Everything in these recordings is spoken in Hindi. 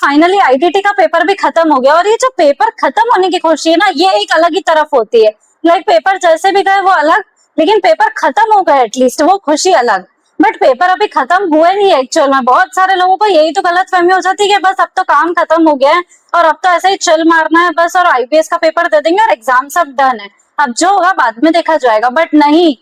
फाइनली आईटीटी का पेपर भी खत्म हो गया। और ये जो पेपर खत्म होने की खुशी है ना, ये एक अलग ही तरफ होती है। लाइक पेपर जैसे भी गए वो अलग, लेकिन पेपर खत्म हो गए एटलीस्ट, वो खुशी अलग। बट पेपर अभी खत्म हुए नहीं है एक्चुअल में। बहुत सारे लोगों को यही तो गलतफहमी हो जाती है कि बस अब तो काम खत्म हो गया है और अब तो ऐसे ही चिल मारना है बस, और आईपीएस का पेपर दे देंगे और एग्जाम सब डन है, अब जो होगा बाद में देखा जाएगा। बट नहीं,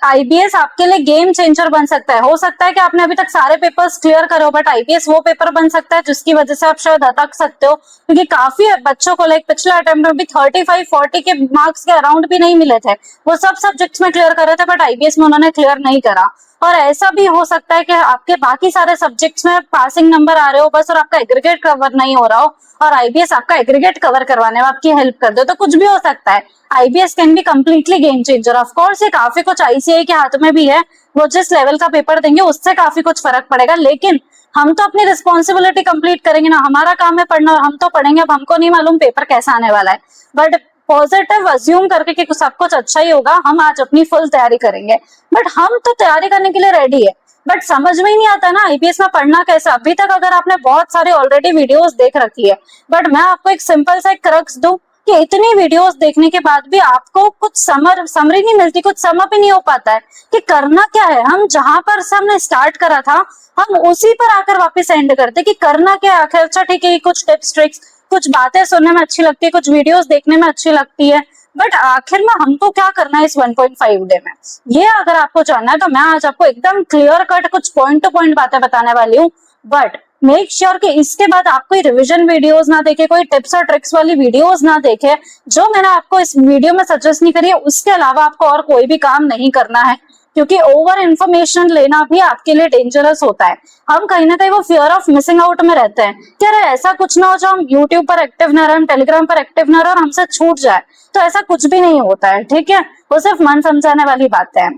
आईपीएस आपके लिए गेम चेंजर बन सकता है। हो सकता है कि आपने अभी तक सारे पेपर्स क्लियर करो, बट आईपीएस वो पेपर बन सकता है जिसकी वजह से आप शायद अटक सकते हो। क्योंकि काफी बच्चों को लाइक पिछले अटेम्प्ट में भी 35-40 के मार्क्स के अराउंड भी नहीं मिले थे। वो सब सब्जेक्ट्स में क्लियर कर रहे थे, बट आईपीएस में उन्होंने क्लियर नहीं करा। और ऐसा भी हो सकता है कि आपके बाकी सारे सब्जेक्ट्स में पासिंग नंबर आ रहे हो बस, और आपका एग्रीगेट कवर नहीं हो रहा हो, और आईपीएस आपका एग्रीगेट कवर करवाने में आपकी हेल्प कर दो। तो कुछ भी हो सकता है। IPS can be completely game changer. Of course ये काफी कुछ आईसीआई के हाथ में भी है, वो जिस लेवल का पेपर देंगे उससे काफी कुछ फर्क पड़ेगा। लेकिन हम तो अपनी रिस्पॉन्सिबिलिटी कंप्लीट करेंगे ना, हमारा काम है पढ़ना और हम तो पढ़ेंगे। अब हमको नहीं मालूम पेपर कैसा आने वाला है, बट पॉजिटिव अज्यूम करके कि सब कुछ अच्छा ही होगा, हम आज अपनी फुल तैयारी करेंगे। बट हम तो तैयारी करने के लिए रेडी है, बट समझ में ही नहीं आता ना आईपीएस में पढ़ना कैसे। अभी तक अगर आपने बहुत सारे ऑलरेडी वीडियोस देख रखी है, बट मैं आपको एक सिंपल सा क्रक्स दूं कि इतनी वीडियोस देखने के बाद भी आपको कुछ समरी नहीं मिलती, कुछ समझ ही नहीं हो पाता है कि करना क्या है। हम जहां पर से हमने स्टार्ट करा था, हम उसी पर आकर वापस एंड करते कि करना क्या है आखिर। अच्छा ठीक है, कुछ टिप्स ट्रिक्स, कुछ बातें सुनने में अच्छी लगती है, कुछ वीडियोस देखने में अच्छी लगती है, बट आखिर में हमको क्या करना है इस 1.5 डे में, ये अगर आपको जानना है तो मैं आज आपको एकदम क्लियर कट कुछ पॉइंट टू पॉइंट बातें बताने वाली हूँ। बट मेक श्योर कि इसके बाद आप कोई रिवीजन वीडियोस ना देखे, कोई टिप्स और ट्रिक्स वाली वीडियोस ना देखे। जो मैंने आपको इस वीडियो में सजेस्ट नहीं करी है, उसके अलावा आपको और कोई भी काम नहीं करना है, क्योंकि ओवर इन्फॉर्मेशन लेना भी आपके लिए डेंजरस होता है। हम कहीं ना कहीं वो फियर ऑफ मिसिंग आउट में रहते हैं कि अरे ऐसा कुछ ना हो जो हम यूट्यूब पर एक्टिव ना रहे, हम टेलीग्राम पर एक्टिव ना रहे और हमसे छूट जाए। तो ऐसा कुछ भी नहीं होता है, ठीक है। वो सिर्फ मन समझाने वाली बातें हैं।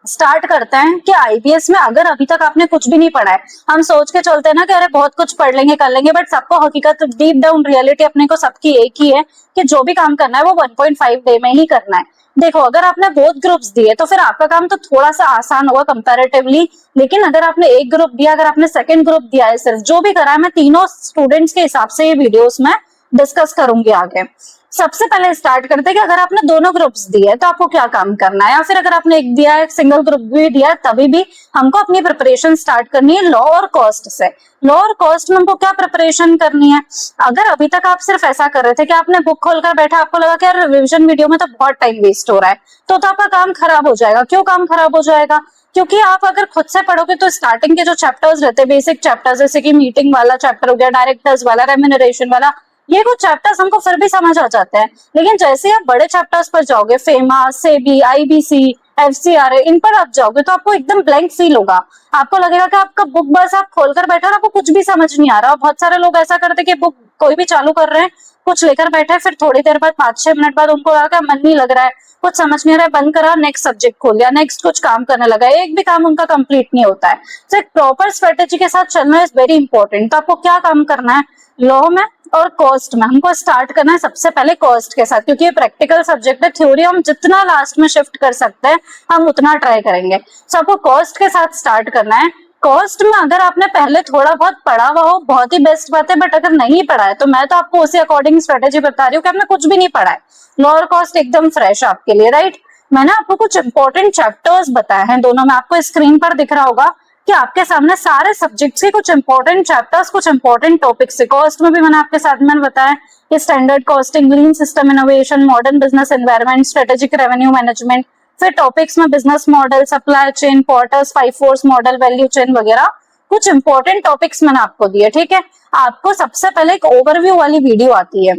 स्टार्ट करते हैं कि आईपीएस में अगर अभी तक आपने कुछ भी नहीं पढ़ा है, हम सोच के चलते हैं ना कि अरे बहुत कुछ पढ़ लेंगे कर लेंगे, बट सबको हकीकत डीप डाउन रियलिटी अपने को सबकी एक ही है कि जो भी काम करना है वो 1.5 डे में ही करना है। देखो, अगर आपने बोथ ग्रुप्स दिए तो फिर आपका काम तो थोड़ा सा आसान होगा कंपैरेटिवली। लेकिन अगर आपने एक ग्रुप दिया, अगर आपने सेकंड ग्रुप दिया है, सिर्फ जो भी करा है मैं तीनों स्टूडेंट्स के हिसाब से ये वीडियोस में डिस्कस करूंगी आगे। सबसे पहले स्टार्ट करते हैं कि अगर आपने दोनों ग्रुप्स दिए तो आपको क्या काम करना है, या फिर अगर आपने एक दिया है सिंगल ग्रुप भी दिया है तभी भी हमको अपनी प्रिपरेशन स्टार्ट करनी है लॉ और कॉस्ट से। लॉ और कॉस्ट में हमको क्या प्रिपरेशन करनी है। अगर अभी तक आप सिर्फ ऐसा कर रहे थे कि आपने बुक खोलकर बैठा, आपको लगा कि यार रिविजन वीडियो में तो बहुत टाइम वेस्ट हो रहा है, तो आपका काम खराब हो जाएगा। क्यों काम खराब हो जाएगा? क्योंकि आप अगर खुद से पढ़ोगे तो स्टार्टिंग के जो चैप्टर्स रहते हैं, बेसिक चैप्टर्स, जैसे कि मीटिंग वाला चैप्टर हो गया, डायरेक्टर्स वाला, रेम्यूनरेशन वाला, ये कुछ चैप्टर्स हमको फिर भी समझ आ जाते हैं। लेकिन जैसे आप बड़े चैप्टर्स पर जाओगे, फेमा, सेबी, आईबीसी, एफसीआरए, इन पर आप जाओगे तो आपको एकदम ब्लैंक फील होगा। आपको लगेगा कि आपका बुक बस आप खोलकर बैठे और आपको कुछ भी समझ नहीं आ रहा। बहुत सारे लोग ऐसा करते हैं कि बुक कोई भी चालू कर रहे हैं, कुछ लेकर बैठे, फिर थोड़ी देर बाद 5-6 मिनट बाद उनको लगा मन नहीं लग रहा है, कुछ समझ नहीं आ रहा है, बंद करा, नेक्स्ट सब्जेक्ट खोल लिया, नेक्स्ट कुछ काम करने लगा, एक भी काम उनका कंप्लीट नहीं होता है। तो एक प्रॉपर स्ट्रेटेजी के साथ चलना इज वेरी इंपॉर्टेंट। तो आपको क्या काम करना है लॉ में और कॉस्ट में? हमको स्टार्ट करना है सबसे पहले कॉस्ट के साथ, क्योंकि ये प्रैक्टिकल सब्जेक्ट है। थ्योरी हम जितना लास्ट में शिफ्ट कर सकते हैं हम उतना ट्राई करेंगे। तो आपको कॉस्ट के साथ स्टार्ट करना है। कॉस्ट में अगर आपने पहले थोड़ा बहुत पढ़ा हुआ हो, बहुत ही बेस्ट बात है, बट अगर नहीं पढ़ा है तो मैं तो आपको उसी अकॉर्डिंग स्ट्रेटेजी बता रही हूँ कि आपने कुछ भी नहीं पढ़ा है, लॉ और कॉस्ट एकदम फ्रेश आपके लिए, राइट। मैंने आपको कुछ इंपॉर्टेंट चैप्टर्स बताए हैं दोनों में, आपको स्क्रीन पर दिख रहा होगा कि आपके सामने सारे सब्जेक्ट्स के कुछ इंपॉर्टेंट चैप्टर्स, कुछ इंपॉर्टेंट टॉपिक्स है। कॉस्ट में भी मैंने आपके साथ में बताया कि standard costing, lean system innovation, modern business environment, strategic revenue management. फिर टॉपिक्स में business model, supply chain, porters, 5 force model, value chain वगैरह कुछ इंपॉर्टेंट टॉपिक्स मैंने आपको दिए, ठीक है। आपको सबसे पहले एक ओवरव्यू वाली वीडियो आती है।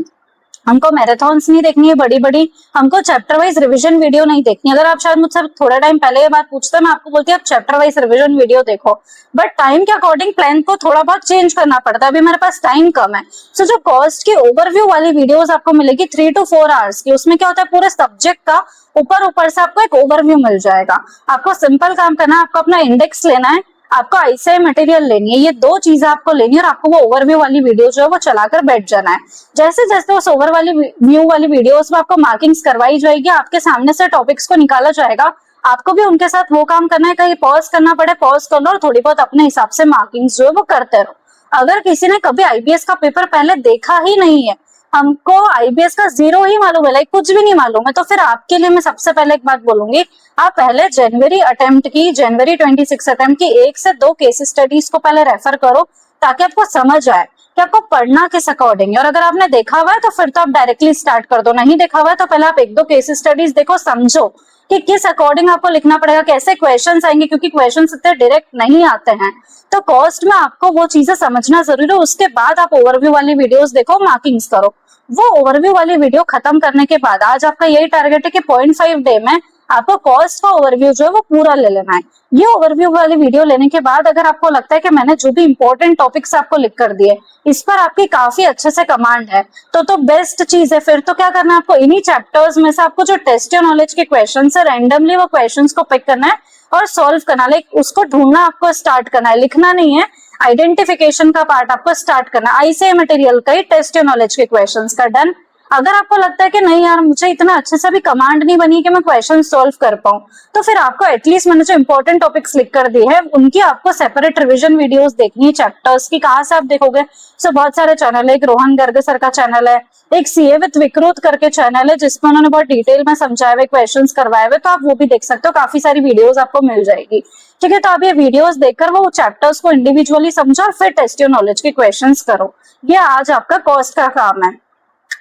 हमको मैराथन्स नहीं देखनी है बड़ी बड़ी, हमको चैप्टर वाइज रिवीजन वीडियो नहीं देखनी। अगर आप शायद मुझसे थोड़ा टाइम पहले ये बात पूछते, मैं आपको बोलती आप चैप्टर वाइज रिवीजन वीडियो देखो, बट टाइम के अकॉर्डिंग प्लान को थोड़ा बहुत चेंज करना पड़ता है। अभी मेरे पास टाइम कम है, सो जो कॉस्ट की ओवरव्यू वाली वीडियोस आपको मिलेगी 3 to 4 आवर्स की, उसमें क्या होता है पूरे सब्जेक्ट का ऊपर से आपको एक ओवरव्यू मिल जाएगा। आपको सिंपल काम करना है, आपको अपना इंडेक्स लेना है, आपको आईसीआई मटेरियल लेनी है, ये 2 चीजें आपको लेनी है, और आपको वो ओवरव्यू वाली वीडियो जो है वो चलाकर बैठ जाना है। जैसे जैसे उस ओवरव्यू वाली वीडियोस में आपको मार्किंग्स करवाई जाएगी, आपके सामने से टॉपिक्स को निकाला जाएगा, आपको भी उनके साथ वो काम करना है, कहीं पॉज करना पड़े पॉज कर लो, और थोड़ी बहुत अपने हिसाब से मार्किंग्स जो है वो करते रहो। अगर किसी ने कभी आईबीएस का पेपर पहले देखा ही नहीं है, हमको आईबीएस का जीरो ही मालूम है, लाइक कुछ भी नहीं मालूम है, तो फिर आपके लिए मैं सबसे पहले एक बात बोलूंगी, आप पहले जनवरी 26 अटेम्प्ट की 1 से 2 केस स्टडीज को पहले रेफर करो, ताकि आपको समझ आए कि आपको पढ़ना किस अकॉर्डिंग है। और अगर आपने देखा हुआ है तो फिर तो आप डायरेक्टली स्टार्ट कर दो, नहीं देखा हुआ है तो पहले आप 1-2 केस स्टडीज देखो, समझो कि किस अकॉर्डिंग आपको लिखना पड़ेगा, कैसे क्वेश्चंस आएंगे, क्योंकि क्वेश्चंस इतने डायरेक्ट नहीं आते हैं। तो कॉस्ट में आपको वो चीजें समझना जरूरी है, उसके बाद आप ओवरव्यू वाली वीडियोस देखो, मार्किंग्स करो। वो ओवरव्यू वाली वीडियो खत्म करने के बाद आज आपका यही टारगेट है कि 0.5 डे में आपको कॉस्ट का ओवरव्यू जो है वो पूरा ले लेना है। ये ओवरव्यू वाली वीडियो लेने के बाद अगर आपको लगता है कि मैंने जो भी इंपॉर्टेंट टॉपिक्स आपको लिख कर दिए, इस पर आपकी काफी अच्छे से कमांड है, तो बेस्ट चीज है। फिर तो क्या करना है, आपको इन्हीं चैप्टर्स में से आपको जो टेस्ट योर नॉलेज के क्वेश्चन है, रैंडमली वो क्वेश्चंस को पिक करना है और सॉल्व करना, लाइक उसको ढूंढना आपको स्टार्ट करना है, लिखना नहीं है। आइडेंटिफिकेशन का पार्ट आपको स्टार्ट करना है, आईसीआई मटेरियल का ही टेस्ट योर नॉलेज के क्वेश्चंस का। डन। अगर आपको लगता है कि नहीं यार मुझे इतना अच्छे से भी कमांड नहीं बनी कि मैं क्वेश्चन सॉल्व कर पाऊं, तो फिर आपको एटलीस्ट मैंने जो इंपॉर्टेंट टॉपिक्स लिख कर दिए हैं उनकी आपको सेपरेट रिवीजन वीडियोस देखनी है चैप्टर्स की। कहाँ से आप देखोगे, सो बहुत सारे चैनल है, एक रोहन गर्ग सर का चैनल है, एक सीए विद विकृत करके चैनल है जिसमें उन्होंने बहुत डिटेल में समझाए हुए क्वेश्चंस करवाए हुए, तो आप वो भी देख सकते हो, काफी सारी वीडियोस आपको मिल जाएगी। ठीक है, तो आप ये वीडियोस देखकर वो चैप्टर्स को इंडिविजुअली समझो और फिर टेस्ट योर नॉलेज के क्वेश्चंस करो। ये आज आपका कॉस्ट का काम है।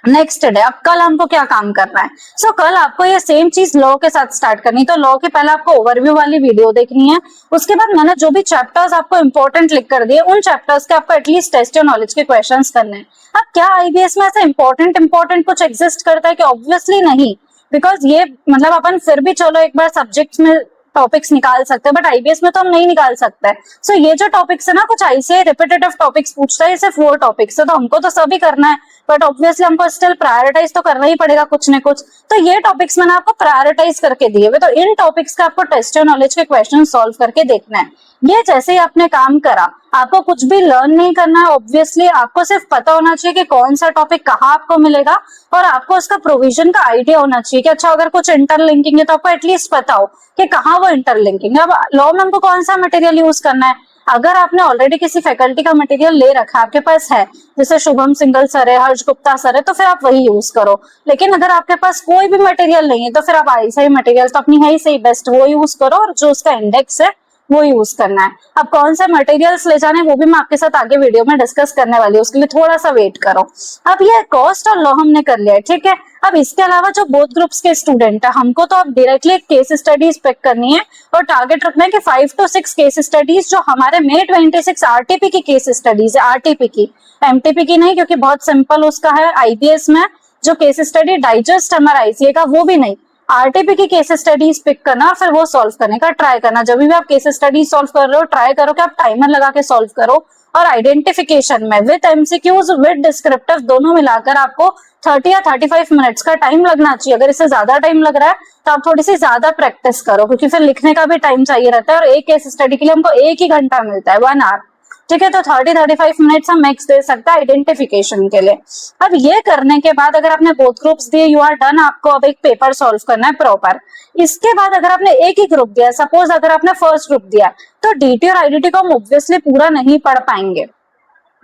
नेक्स्ट डे, अब कल हमको क्या काम करना है, सो कल आपको ये सेम चीज लॉ के साथ स्टार्ट करनी है। तो लॉ के पहले आपको ओवरव्यू वाली वीडियो देखनी है, उसके बाद मैंने जो भी चैप्टर्स आपको इंपॉर्टेंट लिख कर दिए उन चैप्टर्स के आपको एटलीस्ट टेस्ट योर नॉलेज के क्वेश्चंस करने हैं। अब क्या आईबीएस में ऐसा इंपॉर्टेंट कुछ एग्जिस्ट करता है कि ऑब्वियसली नहीं, बिकॉज ये मतलब अपन फिर भी चलो एक बार सब्जेक्ट्स में टॉपिक्स निकाल सकते हैं, बट आईबीएस में तो हम नहीं निकाल सकते। सो ये जो टॉपिक्स है ना, कुछ आईसीआई रिपीटेटिव टॉपिक्स पूछता है, सिर्फ 4 टॉपिक्स है, तो हमको तो सभी करना है, बट ऑब्वियसली हमको स्टिल प्रायोरिटाइज तो करना ही पड़ेगा कुछ न कुछ। तो ये टॉपिक्स मैंने आपको प्रायोरिटाइज करके दिए हुए, तो इन टॉपिक्स का आपको टेस्ट योर नॉलेज के क्वेश्चन सॉल्व करके देखना है। ये जैसे ही आपने काम करा, आपको कुछ भी लर्न नहीं करना है, ऑब्वियसली आपको सिर्फ पता होना चाहिए कि कौन सा टॉपिक कहाँ आपको मिलेगा, और आपको उसका प्रोविजन का आइडिया होना चाहिए कि अच्छा अगर कुछ इंटरलिंकिंग है तो आपको एटलीस्ट पता हो कि कहाँ वो इंटरलिंकिंग है। अब लॉ में हमको कौन सा मटेरियल यूज करना है, अगर आपने ऑलरेडी किसी फैकल्टी का मटेरियल ले रखा आपके पास है, जैसे शुभम सिंगल सर है, हर्ष गुप्ता सर है, तो फिर आप वही यूज करो। लेकिन अगर आपके पास कोई भी मटेरियल नहीं है तो फिर आप आईसीआई मटेरियल तो अपनी है ही सही बेस्ट, वो यूज करो, और जो उसका इंडेक्स है वो यूज करना है। अब कौन से मटेरियल्स ले जाने वो भी मैं आपके साथ आगे वीडियो में डिस्कस करने वाली हूँ, उसके लिए थोड़ा सा वेट करो। अब ये कॉस्ट और लॉ हमने कर लिया है, ठीक है। अब इसके अलावा जो बोथ ग्रुप्स के स्टूडेंट है, हमको तो अब डायरेक्टली एक केस स्टडीज पिक करनी है और टारगेट रखना है कि 5 to 6 केस स्टडीज जो हमारे May 26 आरटीपी की केस स्टडीज है, आरटीपी की, एमटीपी की नहीं, क्योंकि बहुत सिंपल उसका है आईबीएस में जो केस स्टडी डाइजेस्ट हमारा आईसीए का, वो भी नहीं, आरटीपी की केस स्टडीज पिक करना, फिर वो सॉल्व करने का ट्राई करना। जब भी आप केस स्टडीज सॉल्व कर रहे हो ट्राई करो कि आप टाइमर लगा के सॉल्व करो, और आइडेंटिफिकेशन में विद एमसीक्यूज विद डिस्क्रिप्टिव दोनों मिलाकर आपको 30 या 35 मिनट्स का टाइम लगना चाहिए। अगर इससे ज्यादा टाइम लग रहा है तो आप थोड़ी सी ज्यादा प्रैक्टिस करो, क्योंकि फिर लिखने का भी टाइम चाहिए रहता है, और एक केस स्टडी के लिए हमको 1 ही घंटा मिलता है, 1 आवर। ठीक है, तो 30-35 मिनट्स हम मैक्स दे सकते हैं आइडेंटिफिकेशन के लिए। अब ये करने के बाद अगर आपने बोथ ग्रुप्स दिए, यू आर डन। आपको अब एक पेपर सॉल्व करना है प्रॉपर। इसके बाद अगर आपने एक ही ग्रुप दिया, सपोज अगर आपने फर्स्ट ग्रुप दिया, तो डीटी और आईडीटी को हम ऑब्वियसली पूरा नहीं पढ़ पाएंगे,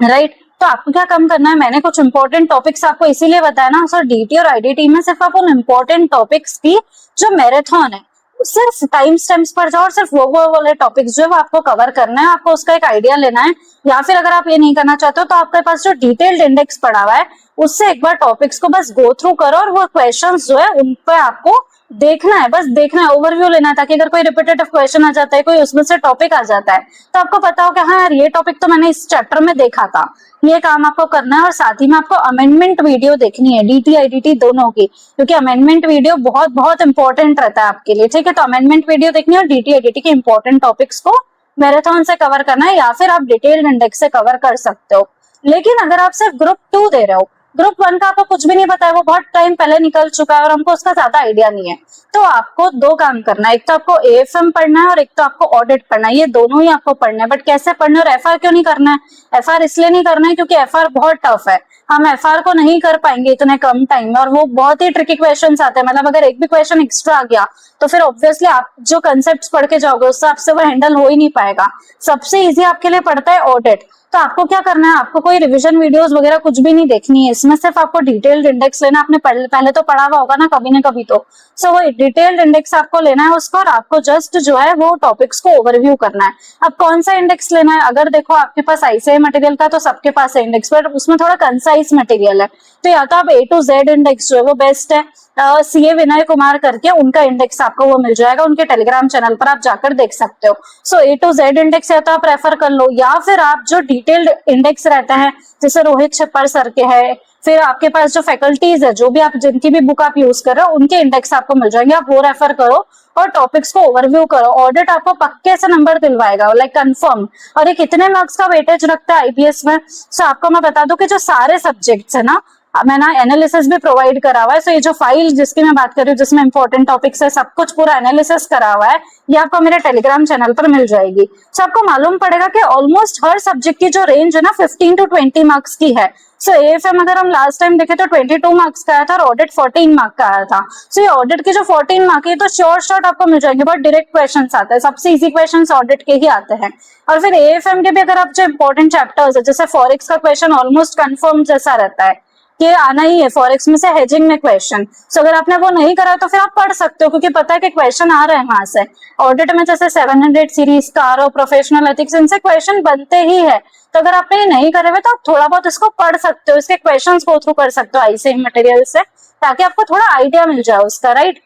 राइट। तो आपको क्या कम करना है, मैंने कुछ इंपॉर्टेंट टॉपिक्स आपको इसीलिए बताया ना, सर डीटी और आईडीटी में सिर्फ आप उन इंपॉर्टेंट टॉपिक्स की जो मैराथन है सिर्फ टाइम स्टैम्प्स पर जाओ और सिर्फ वो वाले टॉपिक्स जो है वो आपको कवर करना है, आपको उसका एक आइडिया लेना है। या फिर अगर आप ये नहीं करना चाहते हो तो आपके पास जो डिटेल्ड इंडेक्स पड़ा हुआ है उससे एक बार टॉपिक्स को बस गो थ्रू करो, और वो क्वेश्चंस जो है उन पे आपको देखना है, बस देखना है, ओवरव्यू लेना है, ताकि अगर कोई रिपीटेटिव क्वेश्चन आ जाता है, कोई उसमें से टॉपिक आ जाता है, तो आपको पता हो कि हाँ यार ये टॉपिक तो मैंने इस चैप्टर में देखा था। ये काम आपको करना है, और साथ ही में आपको अमेंडमेंट वीडियो देखनी है, डीटी आईडीटी दोनों की, क्योंकि अमेंडमेंट वीडियो बहुत बहुत इंपॉर्टेंट रहता है आपके लिए। ठीक है, तो अमेंडमेंट वीडियो देखनी है और डीटी आईडीटी के इंपॉर्टेंट टॉपिक्स को मैराथन से कवर करना है, या फिर आप डिटेल्ड इंडेक्स से कवर कर सकते हो। लेकिन अगर आप सिर्फ ग्रुप 2 दे रहे हो, ग्रुप 1 का आपको कुछ भी नहीं पता है, वो बहुत टाइम पहले निकल चुका है और हमको उसका ज्यादा आइडिया नहीं है, तो आपको 2 काम करना है, एक तो आपको एएफएम पढ़ना है और एक तो आपको ऑडिट पढ़ना है। ये दोनों ही आपको पढ़ना है, बट कैसे पढ़ना है और एफआर क्यों नहीं करना है। एफआर इसलिए नहीं करना है क्योंकि एफआर बहुत टफ है, हम एफआर को नहीं कर पाएंगे इतने कम टाइम में, और वो बहुत ही ट्रिकी क्वेश्चंस आते हैं। मतलब अगर एक भी क्वेश्चन एक्स्ट्रा आ गया तो फिर ऑब्वियसली आप जो कंसेप्ट पढ़ के जाओगे उससे आपसे वो हैंडल हो ही नहीं पाएगा। सबसे इजी आपके लिए पड़ता है ऑडिट। तो आपको क्या करना है, आपको कोई रिवीजन वीडियोस वगैरह कुछ भी नहीं देखनी है, इसमें सिर्फ आपको डिटेल्ड इंडेक्स लेना। आपने पहले तो पढ़ा हुआ होगा ना कभी ना कभी, तो सो वो डिटेल्ड इंडेक्स आपको लेना है उसको, और आपको जस्ट जो है वो टॉपिक्स को ओवरव्यू करना है। अब कौन सा इंडेक्स लेना है, अगर देखो आपके पास आईसीआई मटेरियल का तो सबके पास है इंडेक्स, बट उसमें थोड़ा कंसाइज मटेरियल है, तो या तो आप A to Z इंडेक्स जो है वो बेस्ट है। सीए विनय कुमार करके उनका इंडेक्स आपको वो मिल जाएगा, उनके टेलीग्राम चैनल पर आप जाकर देख सकते हो। सो A to Z इंडेक्स या तो आप रेफर कर लो, या फिर आप जो डिटेल्ड इंडेक्स रहता है जैसे रोहित छप्पर सर के है, फिर आपके पास जो फैकल्टीज है जो भी आप जिनकी भी बुक आप यूज कर रहे हो उनके इंडेक्स आपको मिल जाएंगे, आप वो रेफर करो और टॉपिक्स को ओवरव्यू करो। ऑडिट आपको पक्के से नंबर दिलवाएगा, लाइक कंफर्म। और ये कितने मार्क्स का वेटेज रखता है आईपीएस में, सो आपको मैं बता दूं कि जो सारे सब्जेक्ट्स है ना, मैंने एनालिसिस भी प्रोवाइड करा हुआ है। सो ये जो फाइल जिसकी मैं बात कर रही हूँ जिसमें इंपॉर्टेंट टॉपिक्स है सब कुछ पूरा एनालिसिस करा हुआ है, ये आपको मेरे टेलीग्राम चैनल पर मिल जाएगी। सो आपको मालूम पड़ेगा कि ऑलमोस्ट हर सब्जेक्ट की जो रेंज है ना 15 to 20 मार्क्स की है। सो एएफएम अगर हम लास्ट टाइम देखे तो 22 मार्क्स का आया था और ऑडिट 14 मार्क का आया था। सो ये ऑडिट के जो 14 मार्क है तो शॉर्ट आपको मिल जाएंगे, बहुत डायरेक्ट क्वेश्चन आते हैं, सबसे इजी क्वेश्चन ऑडिट के ही आते हैं। और फिर एएफएम के भी अगर आप जो इंपॉर्टेंट चैप्टर्स है जैसे फॉरेक्स का क्वेश्चन ऑलमोस्ट कंफर्म जैसा रहता है कि आना ही है, फॉरेक्स में से हेजिंग में क्वेश्चन। सो अगर आपने वो नहीं करा तो फिर आप पढ़ सकते हो क्योंकि पता है कि क्वेश्चन आ रहे हैं वहां से। ऑडिट में जैसे 700 सीरीज कार और प्रोफेशनल एथिक्स इनसे क्वेश्चन बनते ही है, तो अगर आपने ये नहीं करे हुए तो आप थोड़ा बहुत इसको पढ़ सकते हो, इसके क्वेश्चंस गो थ्रू कर सकते हो आईसीआई मटेरियल से, ताकि आपको थोड़ा आइडिया मिल जाए उसका, राइट।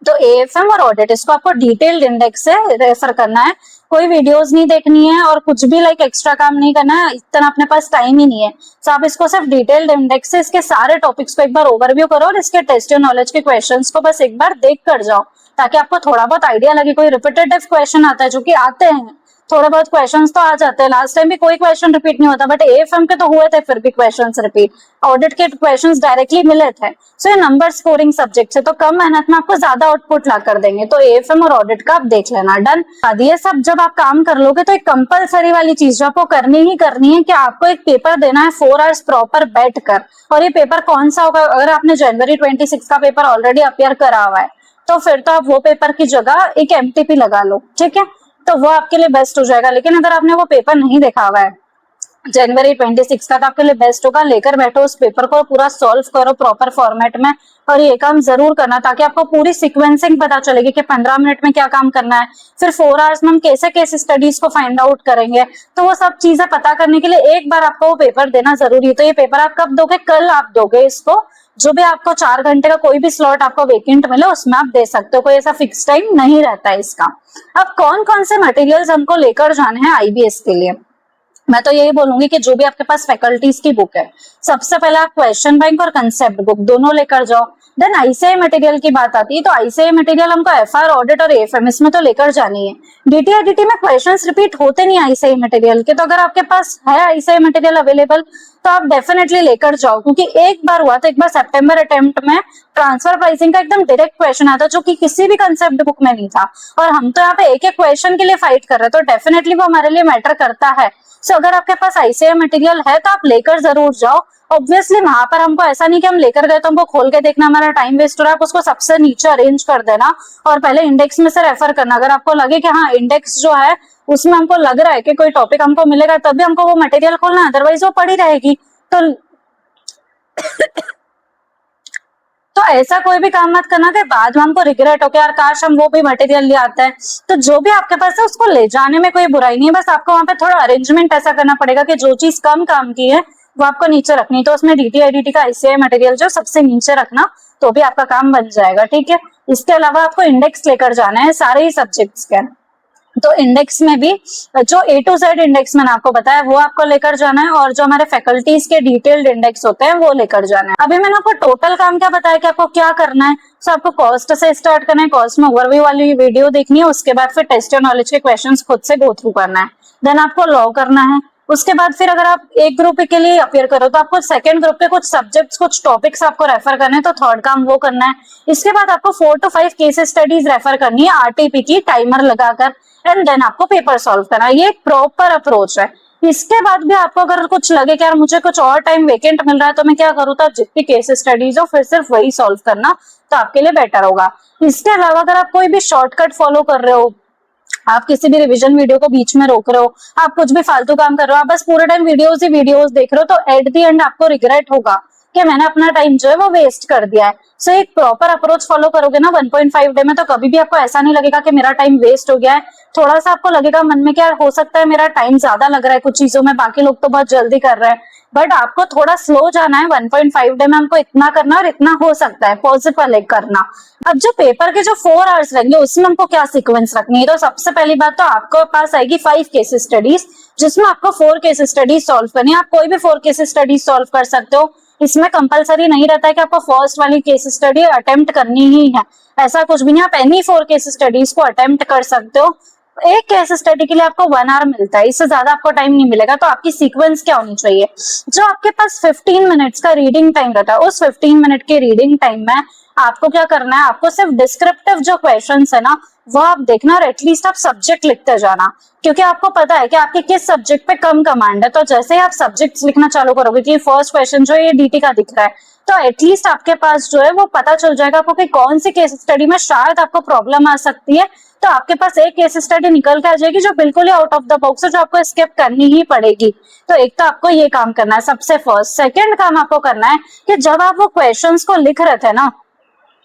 तो एएफएम और ऑडिट इसको आपको डिटेल्ड इंडेक्स से रेफर करना है, कोई वीडियोस नहीं देखनी है और कुछ भी लाइक एक्स्ट्रा काम नहीं करना है, इतना अपने पास टाइम ही नहीं है। तो आप इसको सिर्फ डिटेल्ड इंडेक्स से इसके सारे टॉपिक्स को एक बार ओवरव्यू करो और इसके टेस्ट नॉलेज के क्वेश्चंस को बस एक बार देख कर जाओ, ताकि आपको थोड़ा बहुत आइडिया लगे। कोई रिपीटेटिव क्वेश्चन आता है जो कि आते हैं, थोड़े बहुत क्वेश्चंस तो आ जाते हैं, लास्ट टाइम भी कोई क्वेश्चन रिपीट नहीं होता, बट एएफएम के तो हुए थे फिर भी क्वेश्चंस रिपीट, ऑडिट के क्वेश्चंस डायरेक्टली मिले थे। सो ये नंबर स्कोरिंग सब्जेक्ट है तो कम मेहनत में आपको ज्यादा आउटपुट ला कर देंगे, तो एएफएम और ऑडिट का आप देख लेना। डन। ये सब जब आप काम कर लोगे तो एक कंपलसरी वाली चीज जो आपको करनी ही करनी है कि आपको एक पेपर देना है 4 आवर्स प्रॉपर बैठ कर। और ये पेपर कौन सा होगा, अगर आपने जनवरी 26 का पेपर ऑलरेडी अपियर करा हुआ है तो फिर तो आप वो पेपर की जगह एक एमटीपी लगा लो, ठीक है, तो वो आपके लिए बेस्ट हो जाएगा। लेकिन अगर आपने वो पेपर नहीं देखा हुआ है जनवरी 26 का, तो आपके लिए बेस्ट होगा लेकर बैठो उस पेपर को, पूरा सॉल्व करो प्रॉपर फॉर्मेट में। और ये काम जरूर करना ताकि आपको पूरी सीक्वेंसिंग पता चलेगी कि 15 मिनट में क्या काम करना है, फिर 4 आवर्स में हम कैसे कैसे स्टडीज को फाइंड आउट करेंगे। तो वो सब चीजें पता करने के लिए एक बार आपको वो पेपर देना जरूरी है। तो ये पेपर आप कब दोगे, कल आप दोगे इसको, जो भी आपको 4 घंटे का कोई भी स्लॉट आपको वेकेंट मिले उसमें आप दे सकते हो, कोई ऐसा फिक्स टाइम नहीं रहता है इसका। अब कौन कौन से मटेरियल्स हमको लेकर जाने हैं आईबीएस के लिए, मैं तो यही बोलूंगी कि जो भी आपके पास फैकल्टीज की बुक है सबसे पहले आप क्वेश्चन बैंक और कंसेप्ट बुक दोनों लेकर जाओ। देन आईसीआई मटेरियल की बात आती है तो आईसीआई मटेरियल हमको एफआर, ऑडिट और एएफएम इसमें तो लेकर जानी है। डीटीआईडीटी में क्वेश्चंस रिपीट होते नहीं आईसीआई मटेरियल के, तो अगर आपके पास है आईसीआई मटेरियल अवेलेबल तो आप डेफिनेटली लेकर जाओ, क्योंकि एक बार हुआ था, एक बार सितंबर अटेम्प्ट में ट्रांसफर प्राइसिंग का एकदम डायरेक्ट क्वेश्चन आता जो कि किसी भी कंसेप्ट बुक में नहीं था, और हम तो यहाँ पे एक एक क्वेश्चन के लिए फाइट कर रहे हैं, तो डेफिनेटली वो हमारे लिए मैटर करता है। सो अगर आपके पास आईसीआई मटेरियल है तो आप लेकर जरूर जाओ। ऑब्वियसली वहां पर हमको ऐसा नहीं कि हम लेकर गए तो हमको खोल के देखना, हमारा टाइम वेस्ट हो रहा है, आप उसको सबसे नीचे अरेंज कर देना और पहले इंडेक्स में से रेफर करना। अगर आपको लगे कि हाँ इंडेक्स जो है उसमें हमको लग रहा है कि कोई टॉपिक हमको मिलेगा तभी हमको वो मटेरियल खोलना, अदरवाइज वो पड़ी रहेगी। तो ऐसा कोई भी काम मत करना कि बाद में हमको रिग्रेट हो कि यार काश हम वो भी मटेरियल ले आते हैं। तो जो भी आपके पास है उसको ले जाने में कोई बुराई नहीं है, बस आपको वहां पे थोड़ा अरेंजमेंट ऐसा करना पड़ेगा कि जो चीज कम काम की है वो आपको नीचे रखनी है। तो उसमें डीटीआईडीटी का आईसीआई मटेरियल जो सबसे नीचे रखना, तो भी आपका काम बन जाएगा, ठीक है। इसके अलावा आपको इंडेक्स लेकर जाना है सारे ही सब्जेक्ट्स के, तो इंडेक्स में भी जो A to Z इंडेक्स मैंने आपको बताया वो आपको लेकर जाना है, और जो हमारे फैकल्टीज के डिटेल्ड इंडेक्स होते हैं वो लेकर जाना है। अभी मैंने आपको टोटल काम क्या बताया कि आपको क्या करना है। तो आपको कॉस्ट से स्टार्ट करना है, कॉस्ट में ओवरव्यू वाली वीडियो देखनी है, उसके बाद फिर टेस्ट और नॉलेज के क्वेश्चंस खुद से गो थ्रू करना है, देन आपको लॉ करना है। उसके बाद फिर अगर आप एक ग्रुप के लिए अपियर करो तो आपको सेकंड ग्रुप के कुछ सब्जेक्ट्स, कुछ टॉपिक्स आपको रेफर करने हैं, तो थर्ड काम वो करना है। इसके बाद आपको 4 to 5 केस स्टडीज रेफर करनी है आरटीपी की टाइमर लगाकर, एंड देन आपको पेपर सॉल्व करना है। ये प्रॉपर अप्रोच है। इसके बाद भी आपको अगर कुछ लगे कि यार मुझे कुछ और टाइम वेकेंट मिल रहा है तो मैं क्या करूँ, तो आप जितनी केस स्टडीज हो फिर सिर्फ वही सॉल्व करना, तो आपके लिए बेटर होगा। इसके अलावा अगर आप कोई भी शॉर्टकट फॉलो कर रहे हो आप किसी भी रिवीजन वीडियो को बीच में रोक रहे हो, आप कुछ भी फालतू काम कर रहे हो, आप बस पूरे टाइम वीडियोस ही वीडियोस देख रहे हो, तो एट द एंड आपको रिग्रेट होगा कि मैंने अपना टाइम जो है वो वेस्ट कर दिया है। सो एक प्रॉपर अप्रोच फॉलो करोगे ना 1.5 डे में, तो कभी भी आपको ऐसा नहीं लगेगा कि मेरा टाइम वेस्ट हो गया है। थोड़ा सा आपको लगेगा मन में कि यार हो सकता है मेरा टाइम ज्यादा लग रहा है कुछ चीजों में, बाकी लोग तो बहुत जल्दी कर रहे हैं, बट आपको थोड़ा स्लो जाना है। 1.5 डे में हमको इतना करना और इतना हो सकता है पॉसिबल है करना। अब जो पेपर के जो 4 आवर्स रहेंगे उसमें हमको क्या सीक्वेंस रखनी है, तो सबसे पहली बात तो आपको पास आएगी 5 केस स्टडीज, जिसमें आपको 4 केस स्टडीज सॉल्व करनी है। आप कोई भी 4 केस स्टडीज सॉल्व कर सकते हो, इसमें कंपलसरी नहीं रहता है कि आपको फर्स्ट वाली केस स्टडी अटेम्प्ट करनी ही है, ऐसा कुछ भी नहीं। आप एनी 4 केस स्टडीज को अटेम्प्ट कर सकते हो। एक केस स्टडी के लिए आपको 1 आवर मिलता है, इससे ज्यादा आपको टाइम नहीं मिलेगा। तो आपकी सीक्वेंस क्या होनी चाहिए, जो आपके पास 15 मिनट्स का रीडिंग टाइम रहता है, उस 15 मिनट के रीडिंग टाइम में आपको क्या करना है, आपको सिर्फ डिस्क्रिप्टिव जो क्वेश्चंस है ना वो आप देखना, और एटलीस्ट आप सब्जेक्ट लिखते जाना, क्योंकि आपको पता है कि आपके किस सब्जेक्ट पे कम कमांड है। तो जैसे ही आप सब्जेक्ट्स लिखना चालू करोगे कि फर्स्ट क्वेश्चन जो ये डीटी का दिख रहा है, तो एटलीस्ट आपके पास जो है वो पता चल जाएगा आपको कि कौन सी केस स्टडी में शायद आपको प्रॉब्लम आ सकती है। तो आपके पास एक केस स्टडी निकल के आ जाएगी जो बिल्कुल ही आउट ऑफ द बॉक्स है, जो आपको स्किप करनी ही पड़ेगी। तो एक तो आपको ये काम करना है सबसे फर्स्ट। सेकंड काम आपको करना है कि जब आप वो क्वेश्चंस को लिख रहे थे ना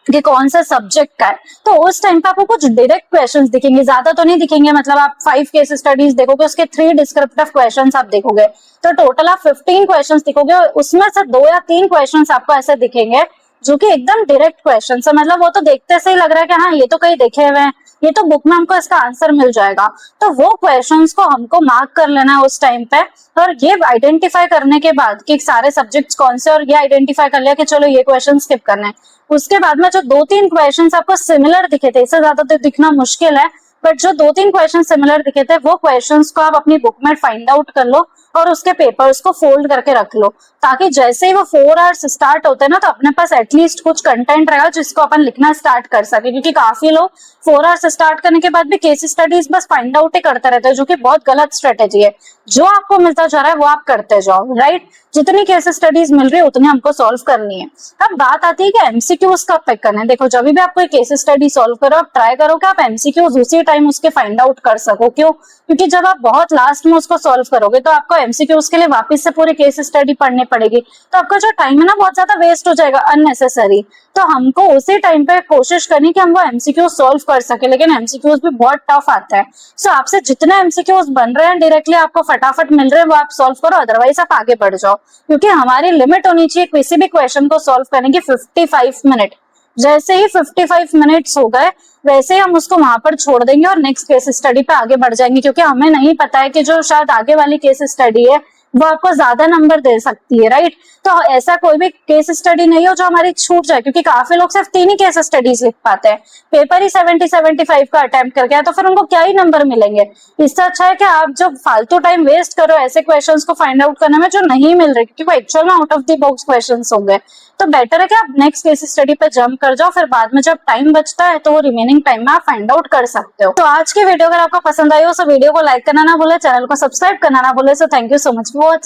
कि कौन सा सब्जेक्ट का है, तो उस टाइम पे आपको कुछ डायरेक्ट क्वेश्चंस दिखेंगे, ज्यादा तो नहीं दिखेंगे। मतलब आप 5 केस स्टडीज देखोगे, उसके 3 डिस्क्रिप्टिव क्वेश्चंस आप देखोगे, तो टोटल आप 15 क्वेश्चंस दिखोगे। उसमें से 2 या 3 क्वेश्चंस आपको ऐसे दिखेंगे जो कि एकदम डायरेक्ट क्वेश्चन है, मतलब वो तो देखते से ही लग रहा है कि हाँ ये तो कहीं देखे हुए हैं, ये तो बुक में हमको इसका आंसर मिल जाएगा। तो वो क्वेश्चंस को हमको मार्क कर लेना है उस टाइम पे, और ये आइडेंटिफाई करने के बाद कि सारे सब्जेक्ट्स कौन से, और ये आइडेंटिफाई कर लिया कि चलो ये क्वेश्चन स्किप करना है। उसके बाद में जो 2-3 क्वेश्चंस आपको सिमिलर दिखे थे, इससे ज्यादा तो दिखना मुश्किल है, बट जो 2-3 क्वेश्चन सिमिलर दिखे थे वो क्वेश्चंस को आप अपनी बुक में फाइंड आउट कर लो और उसके पेपर्स को फोल्ड करके रख लो, ताकि जैसे ही वो 4 आवर्स स्टार्ट होते हैं ना, तो अपने पास एटलीस्ट कुछ कंटेंट रहेगा जिसको अपन लिखना स्टार्ट कर सके। क्योंकि काफी लोग 4 आवर्स स्टार्ट करने के बाद भी केस स्टडीज बस फाइंड आउट ही करते रहते हैं, जो कि बहुत गलत स्ट्रेटेजी है। जो आपको मिलता जा रहा है वो आप करते जाओ, राइट। जितनी केस स्टडीज मिल रही है उतनी हमको सॉल्व करनी है। अब बात आती है कि एमसीक्यूज कब पिक करना है। देखो, जब भी आप कोई केस स्टडी सॉल्व करो, आप ट्राई करो कि आप एमसीक्यूज उसी टाइम उसके फाइंड आउट कर सको। क्यों? क्योंकि जब आप बहुत लास्ट में उसको सॉल्व करोगे तो आपको एमसीक्यूज के लिए वापस से पूरी केस स्टडी पढ़नी पड़ेगी, तो आपका जो टाइम है ना बहुत ज्यादा वेस्ट हो जाएगा अननेसेसरी। तो हमको उसी टाइम पे कोशिश करनी कि हम वो एमसीक्यूज सॉल्व कर सके, लेकिन एमसीक्यूज भी बहुत टफ आता है। सो आपसे जितने एमसीक्यूज बन रहे हैं डायरेक्टली आपको फटाफट मिल रहे हैं वो आप सॉल्व करो, अदरवाइज आप आगे बढ़ जाओ। क्योंकि हमारी लिमिट होनी चाहिए किसी भी क्वेश्चन को सॉल्व करने की 55 मिनट। जैसे ही 55 मिनट्स हो गए वैसे ही हम उसको वहां पर छोड़ देंगे और नेक्स्ट केस स्टडी पे आगे बढ़ जाएंगे, क्योंकि हमें नहीं पता है कि जो शायद आगे वाली केस स्टडी है वो आपको ज्यादा नंबर दे सकती है, राइट। तो ऐसा कोई भी केस स्टडी नहीं हो जो हमारी छूट जाए, क्योंकि काफी लोग सिर्फ 3 ही केस स्टडीज लिख पाते हैं, पेपर ही 70-75 का अटेम्प्ट करके है, तो फिर उनको क्या ही नंबर मिलेंगे। इससे अच्छा है कि आप जब फालतू टाइम वेस्ट करो ऐसे क्वेश्चंस को फाइंड आउट करने में जो नहीं मिल रहे, क्योंकि वो एक्चुअल में out of the box questions होंगे, तो बेटर है कि आप नेक्स्ट केस स्टडी पे जंप कर जाओ, फिर बाद में जब टाइम बचता है तो वो रिमेनिंग टाइम में आप फाइंड आउट कर सकते हो। तो आज की वीडियो अगर आपको पसंद आई हो तो वीडियो को लाइक करना ना भूले, चैनल को सब्सक्राइब करना ना भूले। So thank you so much for watching.